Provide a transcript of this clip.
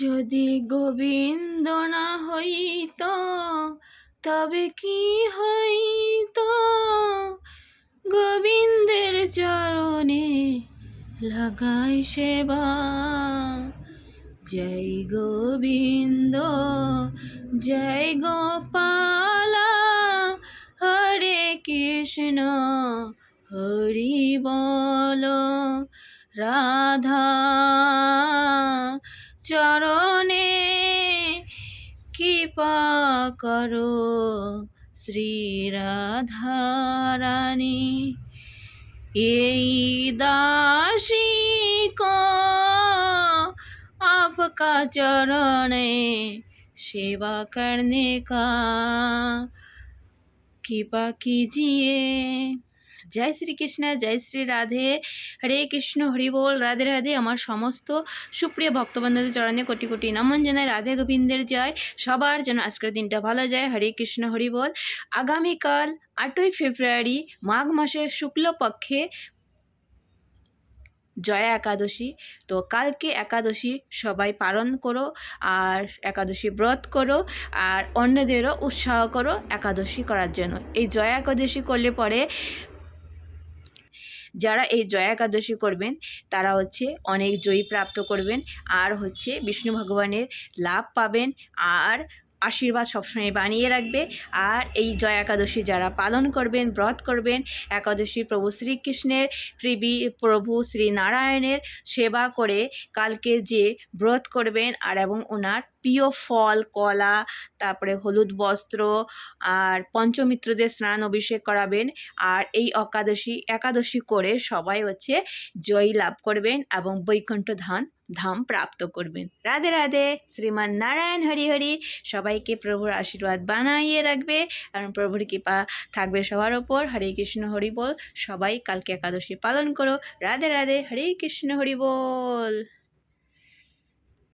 যদি গোবিন্দ না হইত তবে কি হইত? গোবিন্দের চরণে লাগাই সেবা। জয় গোবিন্দ জয় গোপালা, হরে কৃষ্ণ হরি বল। রাধা চরণে কৃপা করো শ্রী রাধা রানী। এই दासी को आपका चरण सेवा करने का कृपा कीजिए। জয় শ্রীকৃষ্ণ, জয় শ্রী রাধে, হরে কৃষ্ণ হরি বল। রাধে রাধে। আমার সমস্ত সুপ্রিয় ভক্তবন্ধুদের চরণে কোটি কোটি নমন জানাই। রাধে গোবিন্দের জয়। সবার যেন আজকের দিনটা ভালো যায়। হরে কৃষ্ণ হরি বল। আগামীকাল 8ই ফেব্রুয়ারি মাঘ মাসের শুক্লপক্ষে জয়া একাদশী। তো কালকে একাদশী সবাই পালন করো, আর একাদশী ব্রত করো, আর অন্যদেরও উৎসাহ করো একাদশী করার জন্য। এই জয়া একাদশী করলে পরে যারা এই জয়া একাদশী করবেন তারা অনেক জয়ী প্রাপ্ত করবেন, আর বিষ্ণু ভগবানের লাভ পাবেন, আর আশীর্বাদ সবসময় বানিয়ে রাখবে। আর এই জয়া একাদশী যারা পালন করবেন, ব্রত করবেন, একাদশী প্রভু শ্রীকৃষ্ণের প্রভু শ্রীনারায়ণের সেবা করে কালকে যে ব্রত করবেন, আর এবং ওনার প্রিয় ফল কলা, তারপরে হলুদ বস্ত্র, আর পঞ্চমিত্রদের স্নান অভিষেক করাবেন। আর এই একাদশী করে সবাই জয়ী লাভ করবেন এবং বৈকুণ্ঠ ধাম প্রাপ্ত করবেন। রাধে রাধে। শ্রীমান নারায়ণ হরি হরি। সবাইকে প্রভুর আশীর্বাদ বানাইয়ে রাখবে, কারণ প্রভুর কৃপা থাকবে সবার ওপর। হরে কৃষ্ণ হরি বল। সবাই কালকে একাদশী পালন করো। রাধে রাধে। হরে কৃষ্ণ হরি বল।